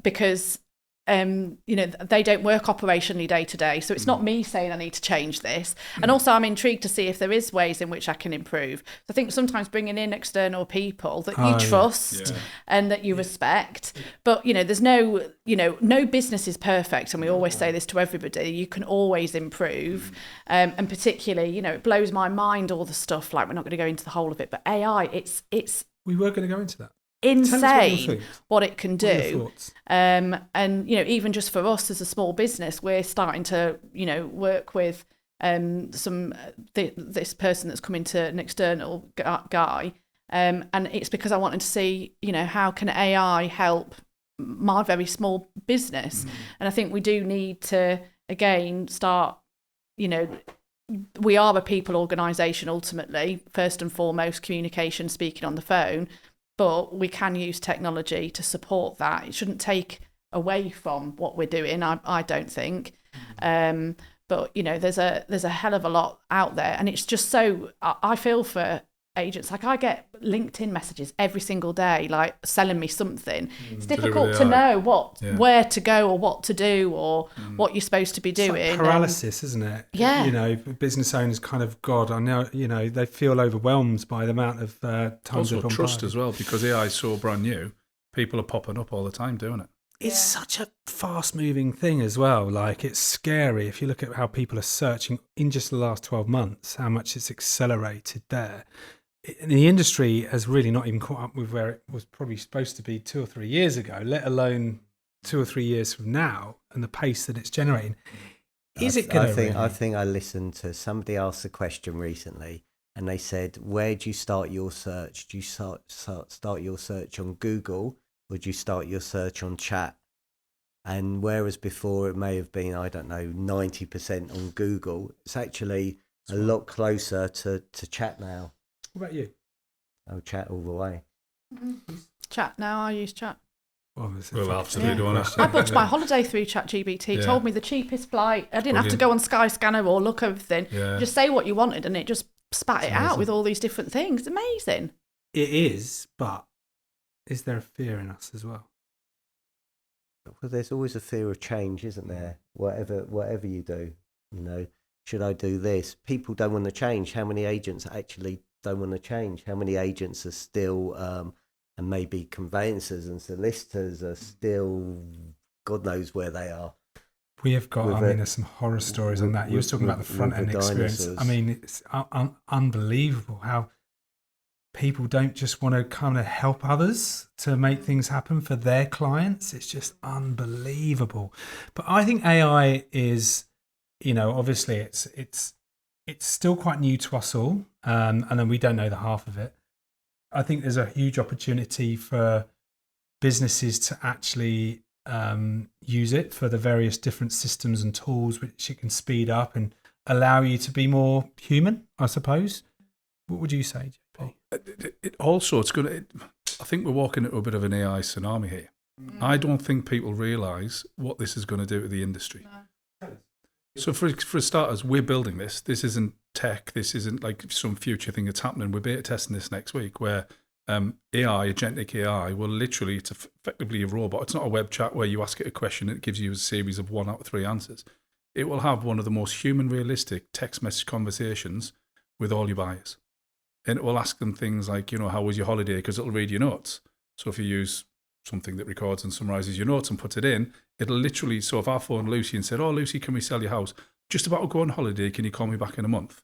because they don't work operationally day to day. So it's not me saying I need to change this. And also I'm intrigued to see if there is ways in which I can improve. So I think sometimes bringing in external people that you trust and that you respect. But, there's no business is perfect. And we always say this to everybody. You can always improve. And particularly, it blows my mind, all the stuff, like we're not going to go into the whole of it, but AI, it's we were going to go into that. Insane what it can do. And even just for us as a small business, we're starting to work with this person that's coming to an external guy, and it's because I wanted to see how can AI help my very small business. And I think we do need to again start, we are a people organisation ultimately, first and foremost, communication, speaking on the phone. But we can use technology to support that. It shouldn't take away from what we're doing, I don't think. But there's a hell of a lot out there, and it's just so. I feel for agents. Like I get LinkedIn messages every single day, like selling me something. It's difficult to know where to go or what to do or what you're supposed to be doing. It's like paralysis, isn't it? Yeah. Business owners kind of, God, I know, they feel overwhelmed by the amount of times also trust as well, because AI is so brand new. People are popping up all the time doing it. It's such a fast-moving thing as well. Like, it's scary if you look at how people are searching in just the last 12 months, how much it's accelerated there. The industry has really not even caught up with where it was probably supposed to be 2 or 3 years ago, let alone 2 or 3 years from now, and the pace that it's generating. Is it going to? I think I listened to somebody ask the question recently, and they said, "Where do you start your search? Do you start your search on Google, or do you start your search on chat?" And whereas before it may have been, 90% on Google, it's actually a lot closer to chat now. What about you? Oh, chat all the way. Chat now. I use chat. Well, absolutely. Yeah. I booked my holiday through ChatGPT. Told me the cheapest flight. I didn't have to go on Skyscanner or look everything. Yeah. Just say what you wanted, and it just spat it out with all these different things. It's amazing. It is, but is there a fear in us as well? Well, there's always a fear of change, isn't there? Whatever you do, should I do this? People don't want to change. How many agents actually don't want to change? How many agents are still, and maybe conveyancers and solicitors are still, God knows where they are. We have got, there's some horror stories on that. You were talking about the front end experience. It's unbelievable how people don't just want to kind of help others to make things happen for their clients. It's just unbelievable. But I think AI is, obviously it's still quite new to us all, and then we don't know the half of it. I think there's a huge opportunity for businesses to actually use it for the various different systems and tools which it can speed up and allow you to be more human, I suppose. What would you say, JP? I think we're walking into a bit of an AI tsunami here. I don't think people realise what this is going to do to the industry. No. So for starters, we're building this. This isn't tech. This isn't like some future thing that's happening. We're beta testing this next week where AI, agentic AI, will literally, it's effectively a robot. It's not a web chat where you ask it a question and it gives you a series of 1 out of 3 answers. It will have one of the most human realistic text message conversations with all your buyers. And it will ask them things like, how was your holiday? Because it'll read your notes. So if you use something that records and summarises your notes and puts it in, it'll literally, so if I phoned Lucy and said, "Oh, Lucy, can we sell your house? Just about to go on holiday, can you call me back in a month?"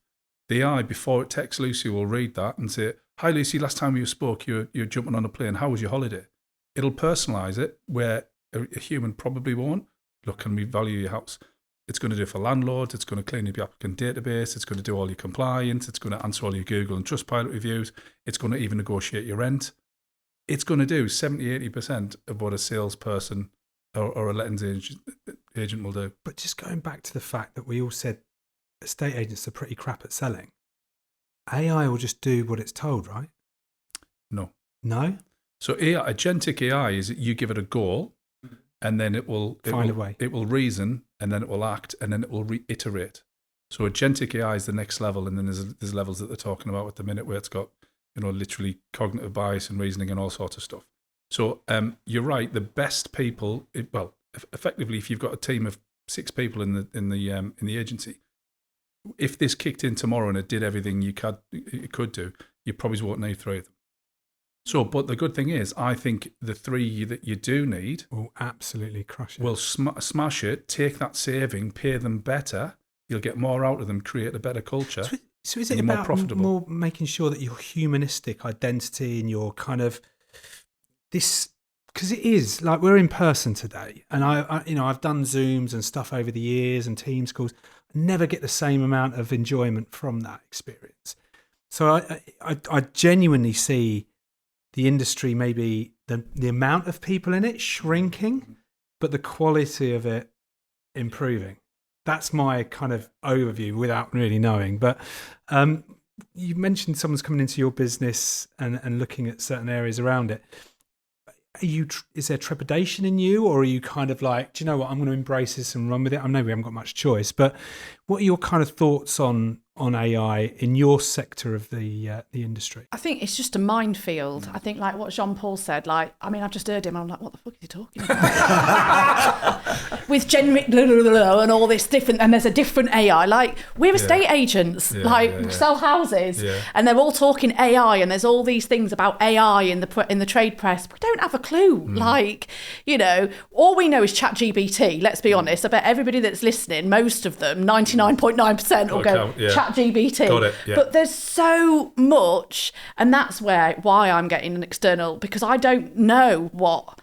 The AI, before it texts Lucy, will read that and say, "Hi, Lucy, last time you spoke, you're jumping on a plane. How was your holiday?" It'll personalise it where a human probably won't. Look, can we value your house? It's going to do it for landlords. It's going to clean up your applicant database. It's going to do all your compliance. It's going to answer all your Google and Trustpilot reviews. It's going to even negotiate your rent. It's going to do 70-80% of what a salesperson or a lettings agent will do. But just going back to the fact that we all said estate agents are pretty crap at selling. AI will just do what it's told, right? No? So agentic AI is that you give it a goal, and then it will Find a way. It will reason, and then it will act, and then it will reiterate. So agentic AI is the next level, and then there's levels that they're talking about at the minute where it's got, literally cognitive bias and reasoning and all sorts of stuff. So you're right. The best people, effectively, if you've got a team of 6 people in the agency, if this kicked in tomorrow and it did everything it could do, you probably won't need 3 of them. So, but the good thing is, I think the 3 that you do need will absolutely crush it. Will smash it, take that saving, pay them better. You'll get more out of them, create a better culture. So is it about more making sure that your humanistic identity and your kind of this, because it is like we're in person today, and I've done Zooms and stuff over the years and Teams calls. I never get the same amount of enjoyment from that experience. So I genuinely see the industry, maybe the amount of people in it shrinking, but the quality of it improving. That's my kind of overview without really knowing. But you mentioned someone's coming into your business and looking at certain areas around it. Is there trepidation in you, or are you kind of like, do you know what, I'm going to embrace this and run with it? I know we haven't got much choice, but what are your kind of thoughts on AI in your sector of the industry? I think it's just a minefield. I think like what Jean-Paul said, I've just heard him and I'm like, what the fuck is he talking about? With generic blah, blah, blah, and all this different, and there's a different AI. Like we're estate agents, sell houses, and they're all talking AI, and there's all these things about AI in the trade press. We don't have a clue. All we know is ChatGPT. Let's be honest. I bet everybody that's listening, most of them, 99.9% will go ChatGPT. Got it, yeah. But there's so much, and that's why I'm getting an external, because I don't know what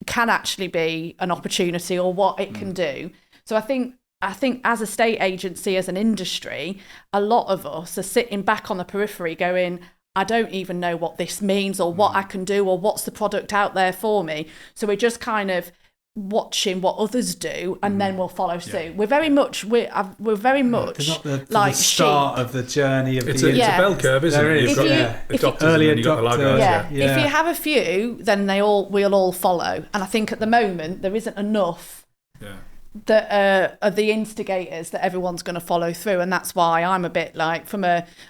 can actually be an opportunity or what it can do. So I think as a estate agency, as an industry, a lot of us are sitting back on the periphery going, I don't even know what this means or what I can do or what's the product out there for me. So we're just kind of watching what others do, and then we'll follow suit. We're very much They're not the start sheep. Of the journey of it's a bell curve, isn't it? You've got adopters early and then you've got the laggards. If you have a few, then we'll all follow. And I think at the moment there isn't enough that are the instigators that everyone's going to follow through, and that's why I'm a bit like,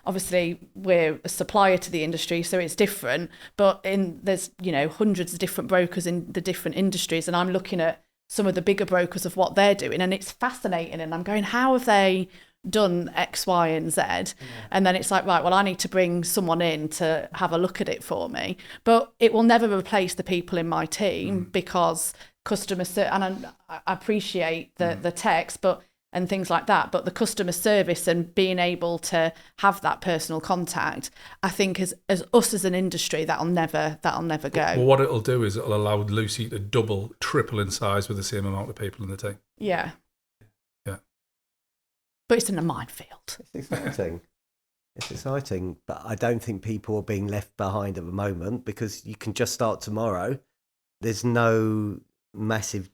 obviously we're a supplier to the industry, so it's different, but there's hundreds of different brokers in the different industries, and I'm looking at some of the bigger brokers of what they're doing, and it's fascinating, and I'm going, how have they done X, Y, and Z? And then it's like, right, well, I need to bring someone in to have a look at it for me, but it will never replace the people in my team because customer and I appreciate the text and things like that, but the customer service and being able to have that personal contact, I think as us as an industry, that'll never go. Well, what it'll do is it'll allow Lucy to double, triple in size with the same amount of people in the team. Yeah. But it's in a minefield. It's exciting, but I don't think people are being left behind at the moment, because you can just start tomorrow. There's no massive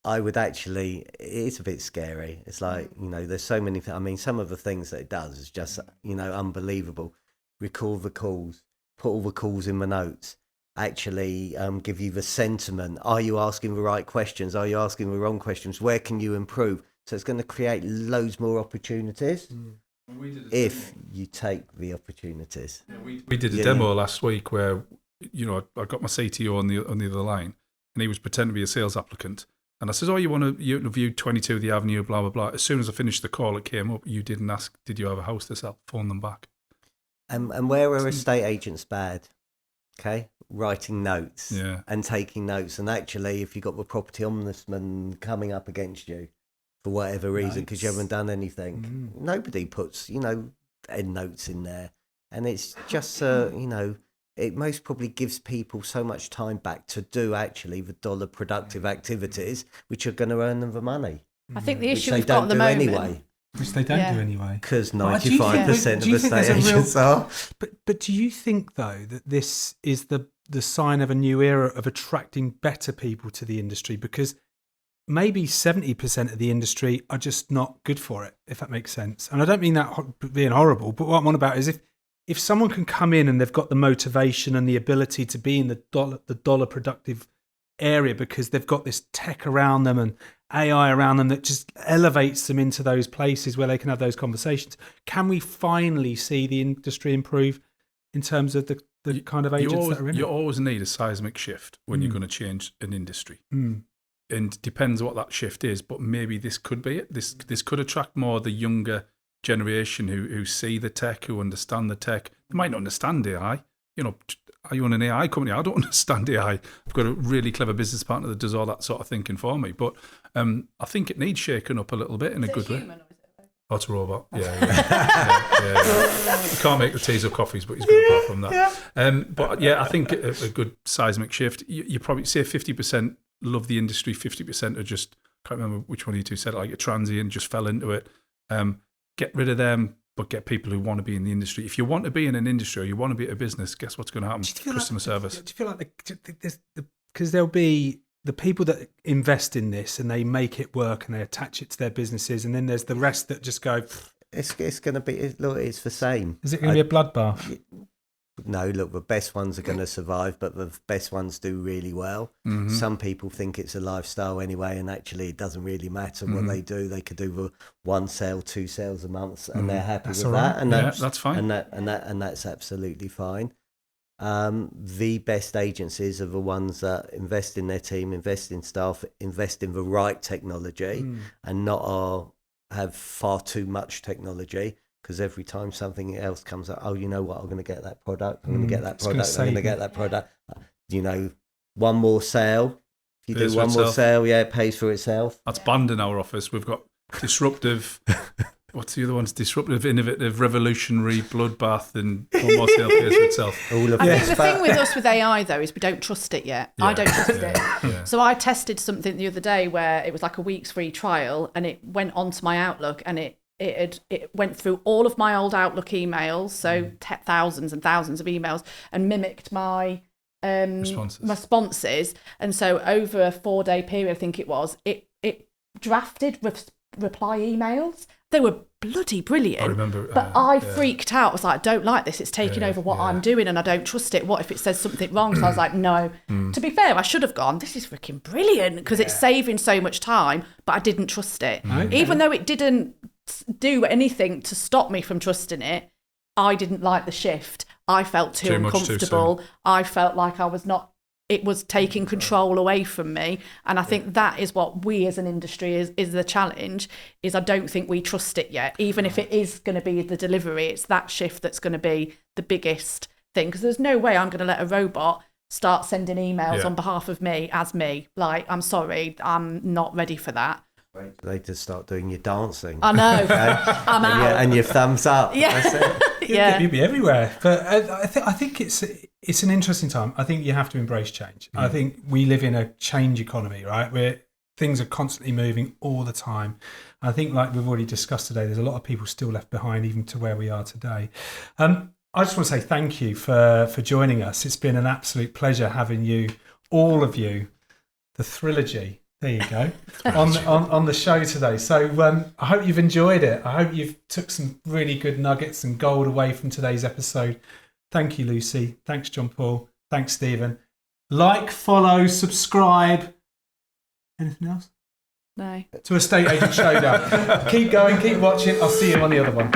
I would actually, it's a bit scary. It's like, there's so many things. I mean, some of the things that it does is just, unbelievable. Record the calls, put all the calls in the notes, actually give you the sentiment. Are you asking the right questions? Are you asking the wrong questions? Where can you improve? So it's going to create loads more opportunities if you take the opportunities. We did a demo last week where, I got my CTO on the other line, and he was pretending to be a sales applicant. And I said, you want to interview 22 the Avenue, blah, blah, blah. As soon as I finished the call, it came up. You didn't ask, did you have a house to sell? Phone them back. And where are estate agents bad? Okay, writing notes and taking notes. And actually, if you've got the property ombudsman coming up against you for whatever reason, because you haven't done anything, nobody puts, end notes in there. And it's just, it most probably gives people so much time back to do actually the dollar productive activities, which are going to earn them the money. I think the issue we've got at the moment... Anyway. Which they don't do anyway. Because 95% of estate agents are. But do you think, though, that this is the sign of a new era of attracting better people to the industry? Because maybe 70% of the industry are just not good for it, if that makes sense. And I don't mean that being horrible, but what I'm on about is if someone can come in and they've got the motivation and the ability to be in the dollar productive area because they've got this tech around them and AI around them that just elevates them into those places where they can have those conversations. Can we finally see the industry improve in terms of the kind of agents that are in it? You always need a seismic shift when you're going to change an industry. And depends what that shift is, but maybe this could be it. This could attract more the younger generation who see the tech, who understand the tech. They might not understand AI. You know, are you on an AI company? I don't understand AI. I've got a really clever business partner that does all that sort of thinking for me. But I think it needs shaking up a little bit in a good way. Oh, it's a robot. Yeah. You can't make the teas or coffees, but he's good apart from that. But yeah, I think a good seismic shift. You probably say 50% love the industry, 50% are just, can't remember which one of you two said it, like a transient, just fell into it. Get rid of them, but get people who want to be in the industry. If you want to be in an industry or you want to be at a business, guess what's going to happen? Customer service. Do you feel like because there'll be the people that invest in this and they make it work and they attach it to their businesses, and then there's the rest that just go. It's going to be, look, it's the same. Is it going to be a bloodbath? No, look, the best ones are going to survive, but the best ones do really well. Some people think it's a lifestyle anyway, and actually it doesn't really matter what they do. They could do the 1 sale, 2 sales a month, and they're happy with that. And that's fine. And that's absolutely fine. The best agencies are the ones that invest in their team, invest in staff, invest in the right technology, and not have far too much technology. Because every time something else comes up, oh, you know what, I'm going to get that product, I'm going to get that product, I'm going to get that product. You know, one more sale. If you do one more sale, it pays for itself. That's banned in our office. We've got disruptive, what's the other ones? Disruptive, innovative, revolutionary, bloodbath, and one more sale pays for itself. I think the thing with us with AI, though, is we don't trust it yet. I don't trust it. Yeah. So I tested something the other day where it was like a week's free trial, and it went onto my Outlook, and it went through all of my old Outlook emails, so thousands and thousands of emails, and mimicked my responses. And so over a 4-day period, I think it was, it drafted reply emails. They were bloody brilliant. I remember. But I freaked out. I was like, I don't like this. It's taking over what I'm doing, and I don't trust it. What if it says something wrong? So I was like, no. To be fair, I should have gone, this is freaking brilliant, because it's saving so much time, but I didn't trust it. Even though it didn't do anything to stop me from trusting it, I didn't like the shift. I felt too uncomfortable. I felt like it was taking control away from me. And I think that is what we as an industry is the challenge, is I don't think we trust it yet. Even if it is going to be the delivery, it's that shift that's going to be the biggest thing. Because there's no way I'm going to let a robot start sending emails on behalf of me as me. Like, I'm sorry, I'm not ready for that. They just start doing your dancing. I know. I'm out. And your thumbs up. Yeah. That's it. You'd be everywhere. But I think it's an interesting time. I think you have to embrace change. I think we live in a change economy, right? Where things are constantly moving all the time. I think, like we've already discussed today, there's a lot of people still left behind, even to where we are today. I just want to say thank you for joining us. It's been an absolute pleasure having you, all of you, the Trilogy. There you go, on the show today. So I hope you've enjoyed it. I hope you've took some really good nuggets and gold away from today's episode. Thank you, Lucy. Thanks, John Paul. Thanks, Stephen. Like, follow, subscribe. Anything else? No. To Estate Agent Showdown. Keep going, keep watching. I'll see you on the other one.